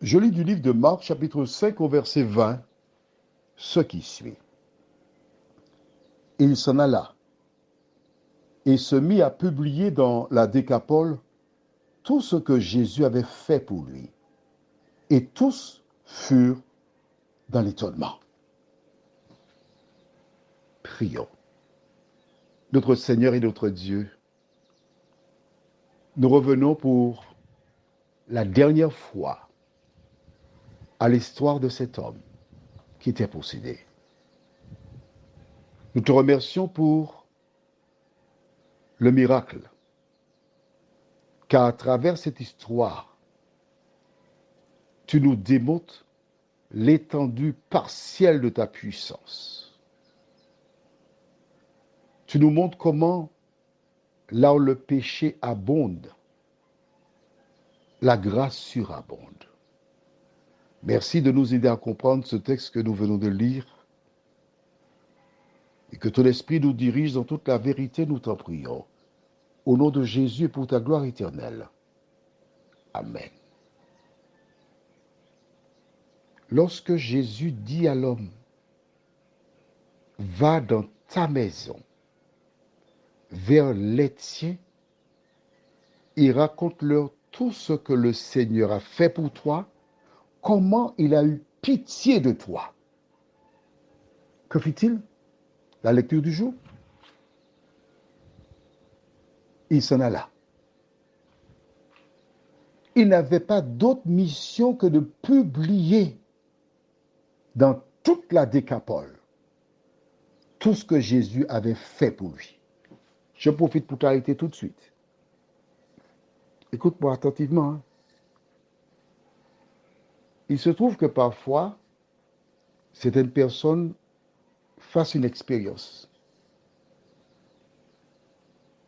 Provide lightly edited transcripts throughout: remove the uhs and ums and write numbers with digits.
Je lis du livre de Marc, chapitre 5, au verset 20, ce qui suit. Il s'en alla et se mit à publier dans la Décapole tout ce que Jésus avait fait pour lui. Et tous furent dans l'étonnement. Prions. Notre Seigneur et notre Dieu, nous revenons pour la dernière fois à l'histoire de cet homme qui était possédé. Nous te remercions pour le miracle, car à travers cette histoire, tu nous démontres l'étendue partielle de ta puissance. Tu nous montres comment, là où le péché abonde, la grâce surabonde. Merci de nous aider à comprendre ce texte que nous venons de lire et que ton esprit nous dirige dans toute la vérité, nous t'en prions. Au nom de Jésus et pour ta gloire éternelle. Amen. Lorsque Jésus dit à l'homme, va dans ta maison, vers les tiens, et raconte-leur tout ce que le Seigneur a fait pour toi, comment il a eu pitié de toi. Que fit-il? La lecture du jour. Il s'en alla. Il n'avait pas d'autre mission que de publier dans toute la Décapole tout ce que Jésus avait fait pour lui. Je profite pour t'arrêter tout de suite. Écoute-moi attentivement. Hein. Il se trouve que parfois, certaines personnes fassent une expérience.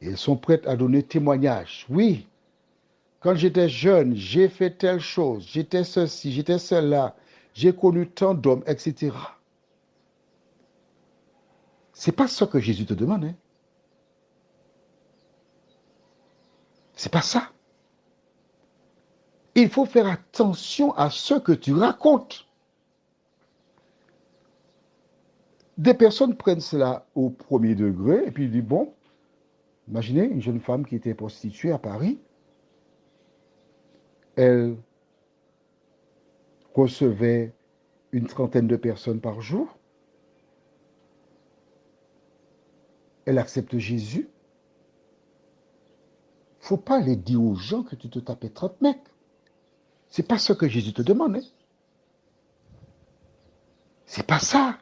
Et elles sont prêtes à donner témoignage. Oui, quand j'étais jeune, j'ai fait telle chose, j'étais ceci, j'étais cela, j'ai connu tant d'hommes, etc. C'est pas ça que Jésus te demande. Hein. C'est pas ça. Il faut faire attention à ce que tu racontes. Des personnes prennent cela au premier degré et puis ils disent, bon, imaginez une jeune femme qui était prostituée à Paris. Elle recevait une trentaine de personnes par jour. Elle accepte Jésus. Il ne faut pas aller dire aux gens que tu te tapais 30 mecs. Ce n'est pas ce que Jésus te demande. Hein. C'est pas ça.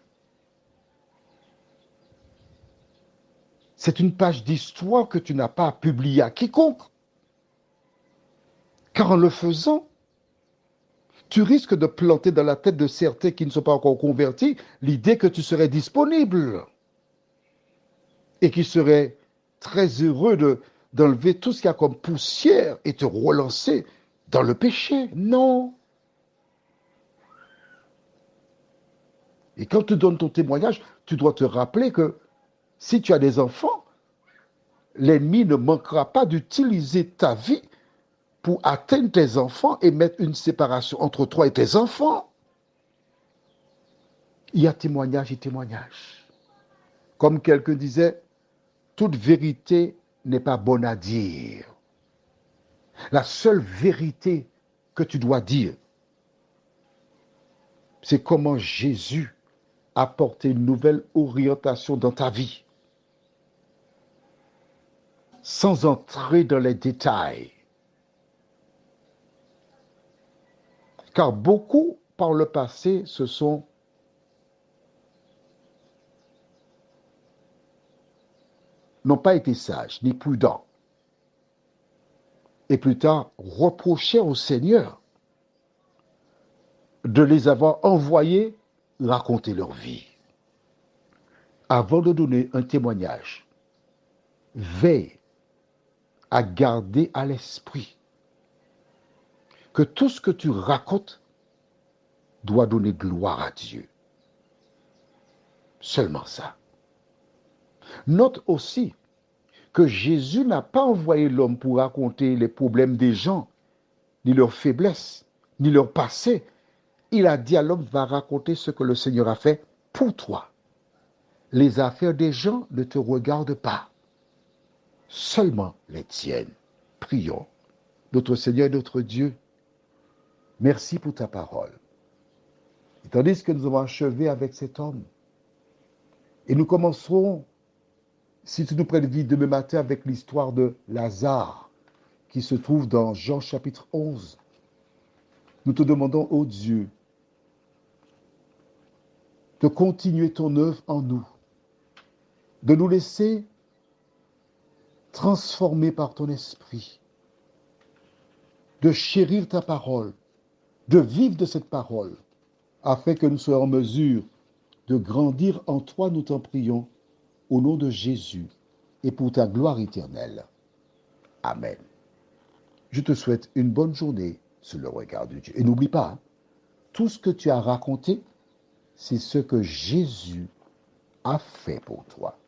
C'est une page d'histoire que tu n'as pas à publier à quiconque. Car en le faisant, tu risques de planter dans la tête de certains qui ne sont pas encore convertis l'idée que tu serais disponible et qui seraient très heureux d'enlever tout ce qu'il y a comme poussière et te relancer dans le péché. Non. Et quand tu donnes ton témoignage, tu dois te rappeler que si tu as des enfants, l'ennemi ne manquera pas d'utiliser ta vie pour atteindre tes enfants et mettre une séparation entre toi et tes enfants. Il y a témoignage et témoignage. Comme quelqu'un disait, toute vérité n'est pas bonne à dire. La seule vérité que tu dois dire, c'est comment Jésus a apporté une nouvelle orientation dans ta vie. Sans entrer dans les détails. Car beaucoup, par le passé, n'ont pas été sages ni prudents. Et plus tard, reprochaient au Seigneur de les avoir envoyés raconter leur vie. Avant de donner un témoignage, veille à garder à l'esprit que tout ce que tu racontes doit donner gloire à Dieu. Seulement ça. Note aussi que Jésus n'a pas envoyé l'homme pour raconter les problèmes des gens, ni leurs faiblesses, ni leur passé. Il a dit à l'homme, va raconter ce que le Seigneur a fait pour toi. Les affaires des gens ne te regardent pas, seulement les tiennes. Prions. Notre Seigneur et notre Dieu, merci pour ta parole. Et tandis que nous avons achevé avec cet homme, et nous commencerons, si tu nous prêtes vie, demain matin avec l'histoire de Lazare, qui se trouve dans Jean chapitre 11. Nous te demandons, ô Dieu, de continuer ton œuvre en nous, de nous laisser transformer par ton esprit, de chérir ta parole, de vivre de cette parole, afin que nous soyons en mesure de grandir en toi, nous t'en prions, au nom de Jésus et pour ta gloire éternelle. Amen. Je te souhaite une bonne journée sous le regard de Dieu. Et n'oublie pas, tout ce que tu as raconté, c'est ce que Jésus a fait pour toi.